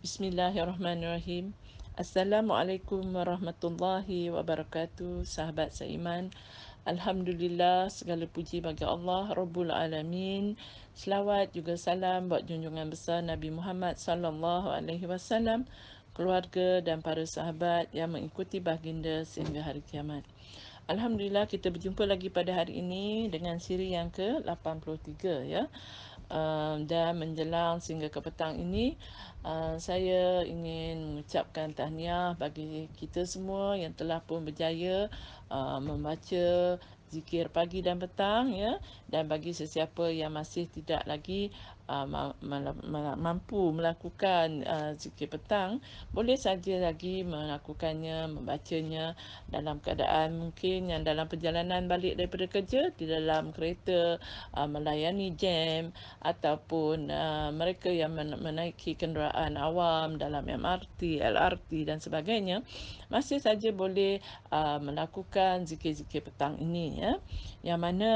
Bismillahirrahmanirrahim. Assalamualaikum warahmatullahi wabarakatuh. Sahabat seiman, Alhamdulillah, segala puji bagi Allah Rabbul Alamin. Selawat juga salam buat junjungan besar Nabi Muhammad sallallahu alaihi wasallam, keluarga dan para sahabat yang mengikuti baginda sehingga hari kiamat. Alhamdulillah, kita berjumpa lagi pada hari ini dengan siri yang ke-83 ya. Dan menjelang sehingga ke petang ini, saya ingin mengucapkan tahniah bagi kita semua yang telah pun berjaya membaca zikir pagi dan petang ya, dan bagi sesiapa yang masih tidak lagi mampu melakukan zikir petang, boleh saja lagi melakukannya, membacanya dalam keadaan mungkin yang dalam perjalanan balik daripada kerja, di dalam kereta, melayani jam, ataupun mereka yang menaiki kenderaan awam dalam MRT, LRT dan sebagainya, masih saja boleh melakukan zikir-zikir petang ini ya. Yang mana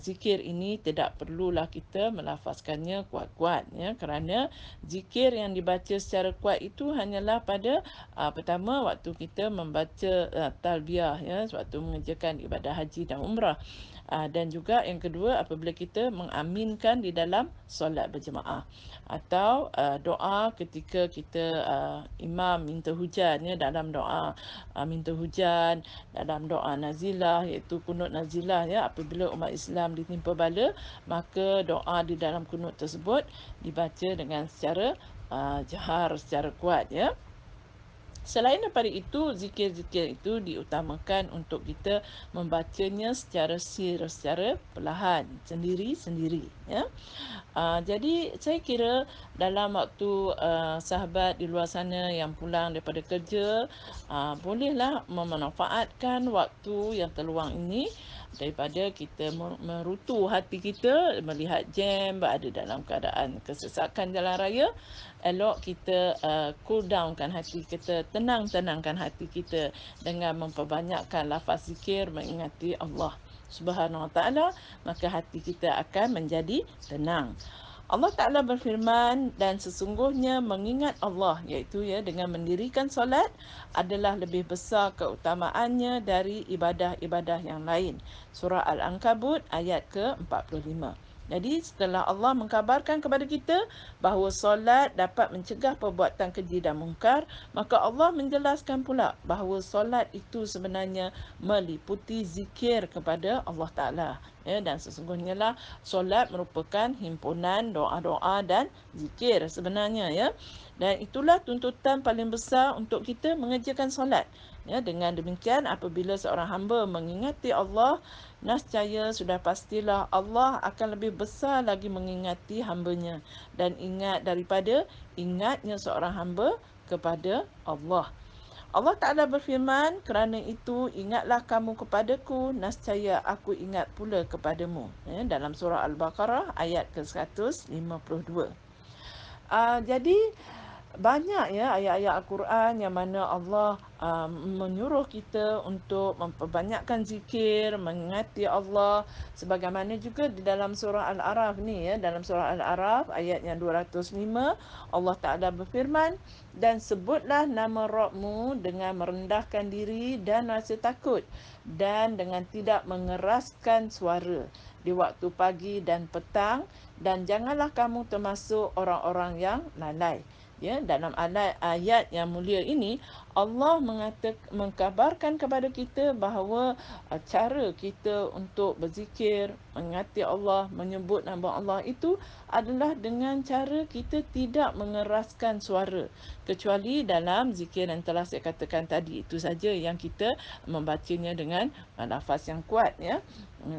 zikir ini tidak perlulah kita melafazkannya kuat-kuat ya, kerana zikir yang dibaca secara kuat itu hanyalah pada pertama waktu kita membaca talbiyah ya, waktu mengerjakan ibadah haji dan umrah. Dan juga yang kedua, apabila kita mengaminkan di dalam solat berjemaah, atau doa ketika kita imam minta hujan ya, dalam doa minta hujan, dalam doa nazilah iaitu kunut nazilah ya, apabila umat Islam ditimpa bala, maka doa di dalam kunut tersebut dibaca dengan secara jahar, secara kuat ya. Selain daripada itu, zikir-zikir itu diutamakan untuk kita membacanya secara secara perlahan, sendiri-sendiri ya. Jadi saya kira dalam waktu sahabat di luar sana yang pulang daripada kerja, bolehlah memanfaatkan waktu yang terluang ini daripada kita merutu hati kita melihat jam, berada dalam keadaan kesesakan jalan raya. Elok kita cool downkan hati kita, tenangkan hati kita dengan memperbanyakkan lafaz zikir mengingati Allah Subhanahu Wa Taala, maka hati kita akan menjadi tenang. Allah Ta'ala berfirman, dan sesungguhnya mengingat Allah, iaitu ya dengan mendirikan solat, adalah lebih besar keutamaannya dari ibadah-ibadah yang lain. Surah Al-Ankabut ayat ke-45. Jadi setelah Allah mengkabarkan kepada kita bahawa solat dapat mencegah perbuatan keji dan mungkar, maka Allah menjelaskan pula bahawa solat itu sebenarnya meliputi zikir kepada Allah Ta'ala. Ya, dan sesungguhnya lah solat merupakan himpunan doa-doa dan zikir sebenarnya ya. Dan itulah tuntutan paling besar untuk kita mengerjakan solat. Ya, dengan demikian apabila seorang hamba mengingati Allah, nescaya sudah pastilah Allah akan lebih besar lagi mengingati hambanya, dan ingat daripada ingatnya seorang hamba kepada Allah. Allah Ta'ala berfirman, kerana itu ingatlah kamu kepadaku, nescaya aku ingat pula kepadamu. Ya, dalam surah Al-Baqarah ayat ke-152. Jadi banyak ya ayat-ayat Al-Quran yang mana Allah menyuruh kita untuk memperbanyakkan zikir, mengingati Allah. Sebagaimana juga di dalam surah Al-Araf ni ya, dalam surah Al-Araf ayat yang 205, Allah Ta'ala berfirman, dan sebutlah nama Rabbmu dengan merendahkan diri dan rasa takut, dan dengan tidak mengeraskan suara di waktu pagi dan petang, dan janganlah kamu termasuk orang-orang yang lalai. Ya, dalam ayat yang mulia ini, Allah mengkabarkan kepada kita bahawa cara kita untuk berzikir, mengingati Allah, menyebut nama Allah itu adalah dengan cara kita tidak mengeraskan suara. Kecuali dalam zikir yang telah saya katakan tadi, itu saja yang kita membacanya dengan lafaz yang kuat ya,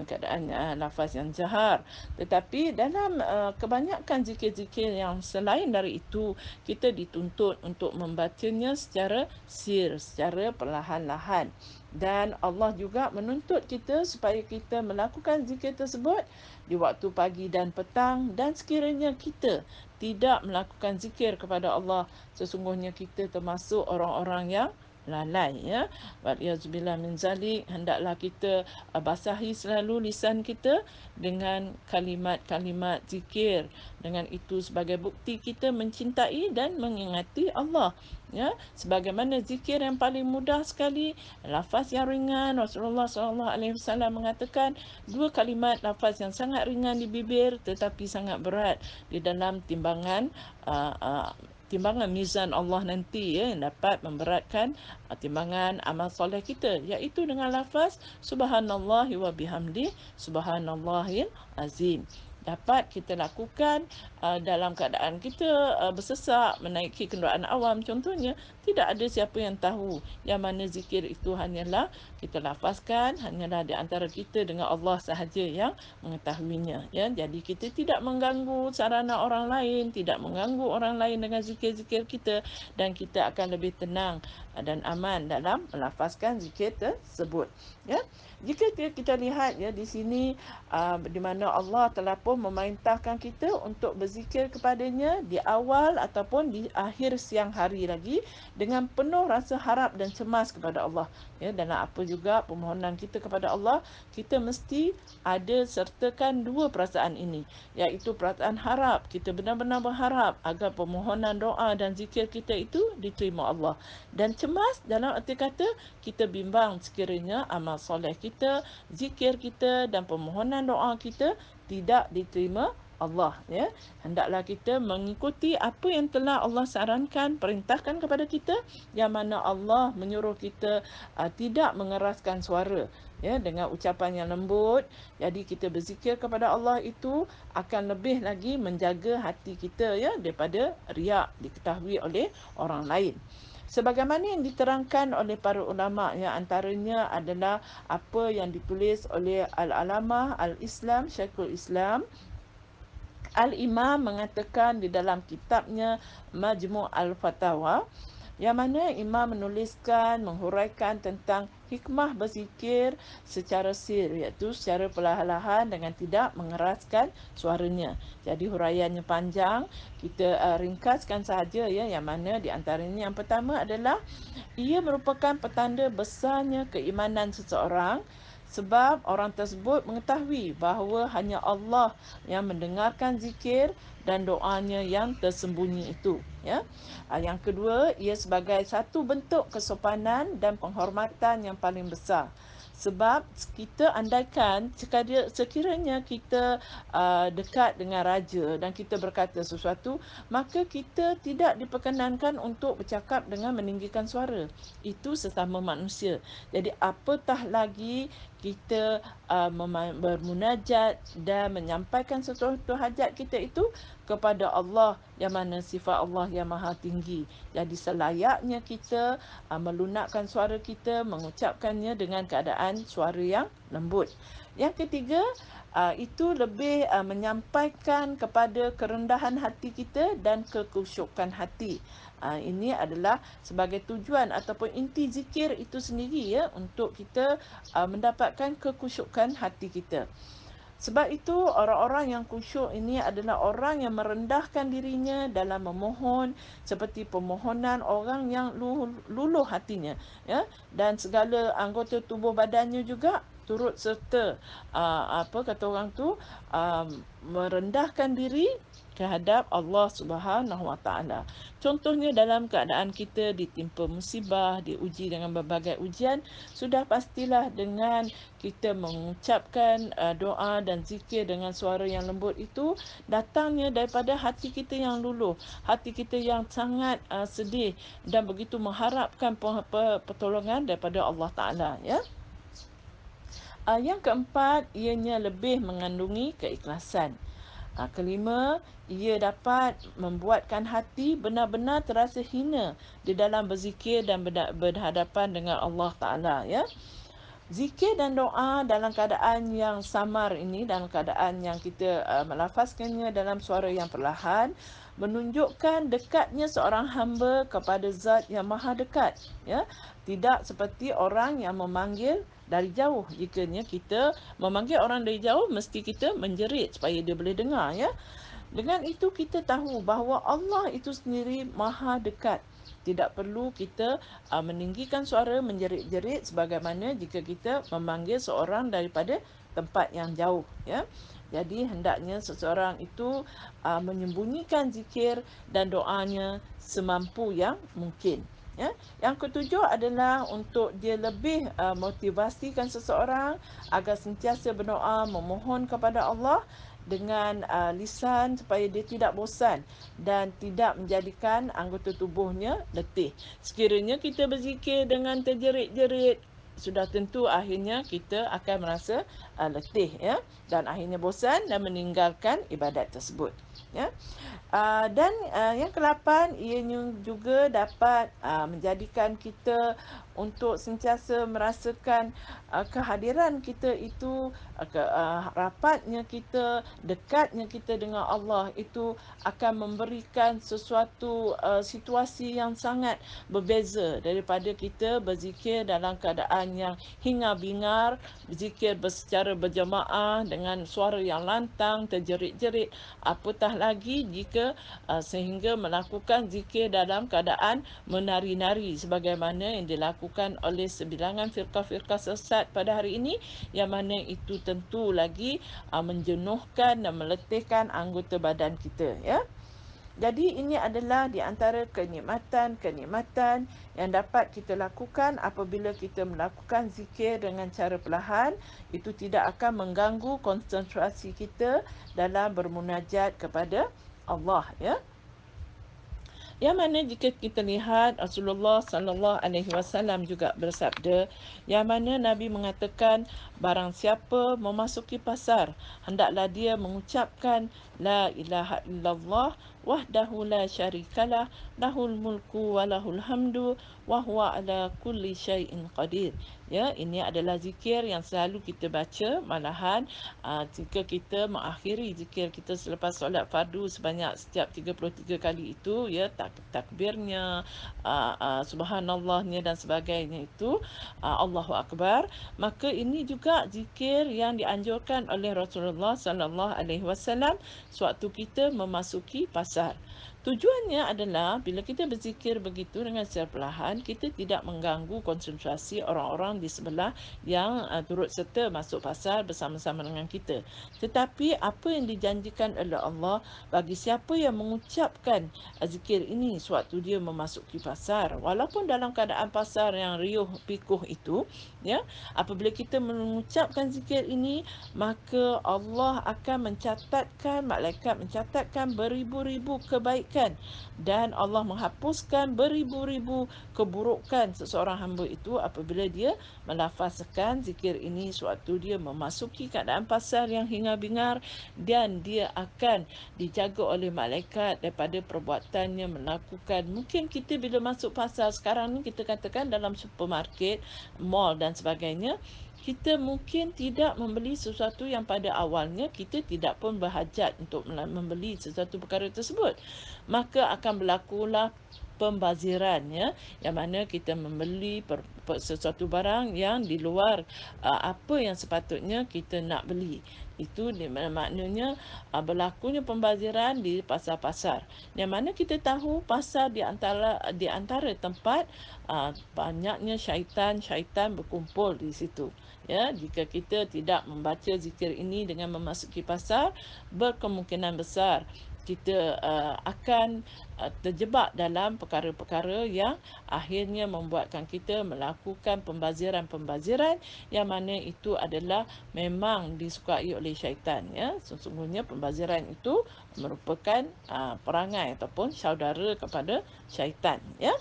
keadaan lafaz yang jahar. Tetapi dalam kebanyakan zikir-zikir yang selain dari itu, kita dituntut untuk membacanya secara secara perlahan-lahan. Dan Allah juga menuntut kita supaya kita melakukan zikir tersebut di waktu pagi dan petang, dan sekiranya kita tidak melakukan zikir kepada Allah, sesungguhnya kita termasuk orang-orang yang lalai, ya. Waliyazbillah min zalik, hendaklah kita basahi selalu lisan kita dengan kalimat-kalimat zikir. Dengan itu sebagai bukti kita mencintai dan mengingati Allah, ya. Sebagaimana zikir yang paling mudah sekali, lafaz yang ringan. Rasulullah SAW mengatakan dua kalimat lafaz yang sangat ringan di bibir tetapi sangat berat di dalam uh, uh, timbangan mizan Allah nanti, ya, yang dapat memberatkan timbangan amal soleh kita, iaitu dengan lafaz subhanallahi wa bihamdi subhanallahil azim. Dapat kita lakukan dalam keadaan kita bersesak, menaiki kenderaan awam contohnya. Tidak ada siapa yang tahu yang mana zikir itu hanyalah kita lafazkan, hanyalah di antara kita dengan Allah sahaja yang mengetahuinya, ya. Jadi kita tidak mengganggu sarana orang lain, tidak mengganggu orang lain dengan zikir-zikir kita, dan kita akan lebih tenang dan aman dalam melafazkan zikir tersebut, ya. Jika kita lihat, ya, di sini di mana Allah telah pun memerintahkan kita untuk berzikir kepadanya di awal ataupun di akhir siang hari lagi dengan penuh rasa harap dan cemas kepada Allah, ya. Dalam apa juga permohonan kita kepada Allah, kita mesti ada sertakan dua perasaan ini, iaitu perasaan harap. Kita benar-benar berharap agar permohonan doa dan zikir kita itu diterima Allah. Dan cemas dalam arti kata kita bimbang sekiranya amal soleh kita, zikir kita dan permohonan doa kita tidak diterima Allah, ya. Hendaklah kita mengikuti apa yang telah Allah sarankan, perintahkan kepada kita, yang mana Allah menyuruh kita tidak mengeraskan suara, ya, dengan ucapan yang lembut. Jadi kita berzikir kepada Allah itu akan lebih lagi menjaga hati kita, ya, daripada riak diketahui oleh orang lain. Sebagaimana yang diterangkan oleh para ulama, yang antaranya adalah apa yang ditulis oleh Al-Alamah Al-Islam, Syekhul Islam Al-Imam mengatakan di dalam kitabnya Majmu' Al-Fatawa, yang mana Imam menuliskan, menghuraikan tentang hikmah berzikir secara sir, iaitu secara perlahan-lahan dengan tidak mengeraskan suaranya. Jadi huraiannya panjang, kita ringkaskan sahaja, ya, yang mana di antaranya yang pertama adalah ia merupakan petanda besarnya keimanan seseorang, sebab orang tersebut mengetahui bahawa hanya Allah yang mendengarkan zikir dan doanya yang tersembunyi itu, ya. Yang kedua, ia sebagai satu bentuk kesopanan dan penghormatan yang paling besar. Sebab kita andaikan sekiranya kita dekat dengan raja dan kita berkata sesuatu, maka kita tidak diperkenankan untuk bercakap dengan meninggikan suara. Itu sesama manusia. Jadi apatah lagi kita bermunajat dan menyampaikan sesuatu hajat kita itu kepada Allah, yang mana sifat Allah yang maha tinggi. Jadi selayaknya kita melunakkan suara kita, mengucapkannya dengan keadaan suara yang lembut. Yang ketiga, itu lebih menyampaikan kepada kerendahan hati kita dan kekusyukan hati. Ini adalah sebagai tujuan ataupun inti zikir itu sendiri, ya, untuk kita mendapatkan kekusyukan hati kita. Sebab itu orang-orang yang khusyuk ini adalah orang yang merendahkan dirinya dalam memohon, seperti permohonan orang yang luluh hatinya, ya, dan segala anggota tubuh badannya juga turut serta apa kata orang tu, merendahkan diri kehadap Allah Subhanahu Wa Taala. Contohnya dalam keadaan kita ditimpa musibah, diuji dengan berbagai ujian, sudah pastilah dengan kita mengucapkan doa dan zikir dengan suara yang lembut itu datangnya daripada hati kita yang luluh, hati kita yang sangat sedih dan begitu mengharapkan pertolongan daripada Allah Taala, ya. Yang keempat, ianya lebih mengandungi keikhlasan. Kelima, ia dapat membuatkan hati benar-benar terasa hina di dalam berzikir dan berhadapan dengan Allah Ta'ala, ya. Zikir dan doa dalam keadaan yang samar ini, dalam keadaan yang kita melafazkannya dalam suara yang perlahan, menunjukkan dekatnya seorang hamba kepada zat yang maha dekat, ya. Tidak seperti orang yang memanggil dari jauh. Jikanya kita memanggil orang dari jauh, mesti kita menjerit supaya dia boleh dengar, ya. Dengan itu kita tahu bahawa Allah itu sendiri maha dekat. Tidak perlu kita meninggikan suara menjerit-jerit sebagaimana jika kita memanggil seorang daripada tempat yang jauh, ya. Jadi hendaknya seseorang itu menyembunyikan zikir dan doanya semampu yang mungkin. Ya. Yang ketujuh adalah untuk dia lebih motivasikan seseorang agar sentiasa berdoa memohon kepada Allah dengan lisan supaya dia tidak bosan dan tidak menjadikan anggota tubuhnya letih. Sekiranya kita berzikir dengan terjerit-jerit, sudah tentu akhirnya kita akan merasa letih, ya, dan akhirnya bosan dan meninggalkan ibadat tersebut, ya. Dan yang ke-8, ianya juga dapat menjadikan kita untuk sentiasa merasakan kehadiran kita itu, rapatnya kita, dekatnya kita dengan Allah itu akan memberikan sesuatu situasi yang sangat berbeza daripada kita berzikir dalam keadaan yang hingar-bingar, berzikir secara berjamaah dengan suara yang lantang, terjerit-jerit. Apatah lagi jika sehingga melakukan zikir dalam keadaan menari-nari sebagaimana yang dilakukan oleh sebilangan firqah-firqah sesat pada hari ini, yang mana itu tentu lagi menjenuhkan dan meletihkan anggota badan kita, ya. Jadi ini adalah di antara kenikmatan-kenikmatan yang dapat kita lakukan apabila kita melakukan zikir dengan cara perlahan. Itu tidak akan mengganggu konsentrasi kita dalam bermunajat kepada Allah, ya. Yang mana jika kita lihat Rasulullah sallallahu alaihi wasallam juga bersabda, yang mana Nabi mengatakan barang siapa memasuki pasar hendaklah dia mengucapkan la ilaha illallah wahdahu la syarikalah lahul mulku wa lahul hamdu wa huwa ala kulli syai'in qadir. Ya, ini adalah zikir yang selalu kita baca, malahan jika kita mengakhiri zikir kita selepas solat fardu sebanyak setiap 33 kali itu, ya, takbirnya, subhanallahnya dan sebagainya itu, Allahu akbar, maka ini juga zikir yang dianjurkan oleh Rasulullah sallallahu alaihi wasallam sewaktu kita memasuki pasar. Tujuannya adalah bila kita berzikir begitu dengan secara perlahan, kita tidak mengganggu konsentrasi orang-orang di sebelah yang turut serta masuk pasar bersama-sama dengan kita. Tetapi apa yang dijanjikan oleh Allah bagi siapa yang mengucapkan zikir ini sewaktu dia memasuki pasar, walaupun dalam keadaan pasar yang riuh pikuh itu, ya, apabila kita mengucapkan zikir ini, maka Allah akan mencatatkan, malaikat mencatatkan beribu-ribu kebaikan dan Allah menghapuskan beribu-ribu keburukan seseorang hamba itu apabila dia melafazkan zikir ini sewaktu dia memasuki keadaan pasar yang hingar-bingar, dan dia akan dijaga oleh malaikat daripada perbuatannya melakukan. Mungkin kita bila masuk pasar sekarang ni, kita katakan dalam supermarket, mall dan sebagainya, kita mungkin tidak membeli sesuatu yang pada awalnya kita tidak pun berhajat untuk membeli sesuatu perkara tersebut. Maka akan berlakulah pembaziran, ya, yang mana kita membeli sesuatu barang yang di luar apa yang sepatutnya kita nak beli. Itu maknanya berlakunya pembaziran di pasar-pasar. Yang mana kita tahu pasar di antara tempat banyaknya syaitan-syaitan berkumpul di situ. Ya, jika kita tidak membaca zikir ini dengan memasuki pasar, berkemungkinan besar kita akan terjebak dalam perkara-perkara yang akhirnya membuatkan kita melakukan pembaziran-pembaziran yang mana itu adalah memang disukai oleh syaitan, ya. Sesungguhnya pembaziran itu merupakan perangai ataupun saudara kepada syaitan, ya.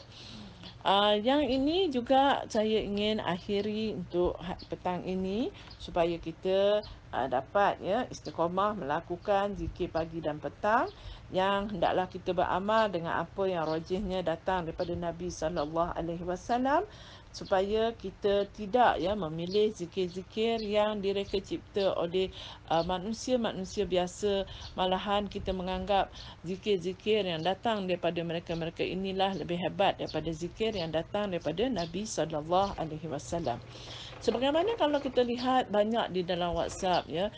Yang ini juga saya ingin akhiri untuk petang ini supaya kita dapat, ya, istiqamah melakukan zikir pagi dan petang, yang hendaklah kita beramal dengan apa yang rajihnya datang daripada Nabi sallallahu alaihi wasallam, supaya kita tidak, ya, memilih zikir-zikir yang direka cipta oleh manusia-manusia biasa. Malahan kita menganggap zikir-zikir yang datang daripada mereka-mereka inilah lebih hebat daripada zikir yang datang daripada Nabi sallallahu alaihi wasallam. Sebagaimana kalau kita lihat banyak di dalam WhatsApp ya,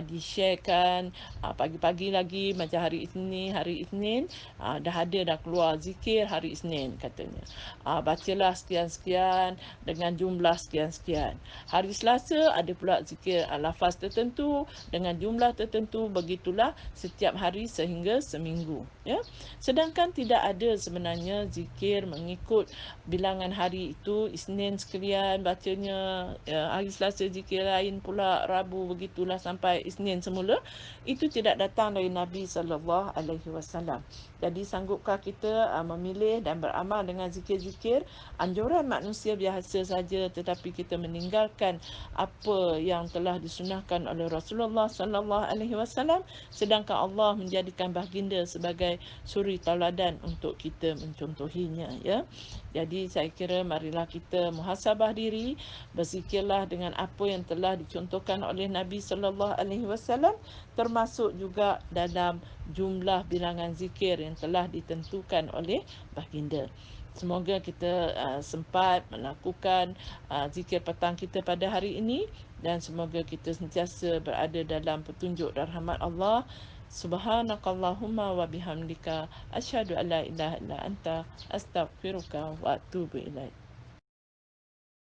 di-sharekan, pagi-pagi lagi macam hari Isnin, dah keluar zikir hari Isnin katanya. Bacalah sekian-sekian dengan jumlah sekian-sekian. Hari Selasa ada pula zikir lafaz tertentu dengan jumlah tertentu, begitulah setiap hari sehingga seminggu ya. Sedangkan tidak ada sebenarnya zikir mengikut bilangan hari itu. Isnin sekalian bacanya, ya, hari Selasa zikir lain pula, Rabu begitulah sampai Isnin semula. Itu tidak datang dari Nabi SAW. Jadi sanggupkah kita memilih dan beramal dengan zikir-zikir anjuran manusia biasa saja, tetapi kita meninggalkan apa yang telah disunahkan oleh Rasulullah SAW, sedangkan Allah menjadikan baginda sebagai suri tauladan untuk kita mencontohinya ya. Jadi saya kira marilah kita muhasabah diri, berzikirlah dengan apa yang telah dicontohkan oleh Nabi sallallahu alaihi wasallam, termasuk juga dalam jumlah bilangan zikir yang telah ditentukan oleh baginda. Semoga kita sempat melakukan zikir petang kita pada hari ini, dan semoga kita sentiasa berada dalam petunjuk dan rahmat Allah. Subhanakallahumma wa bihamdika asyhadu an la ilaha illa anta astaghfiruka wa atubu ilaik.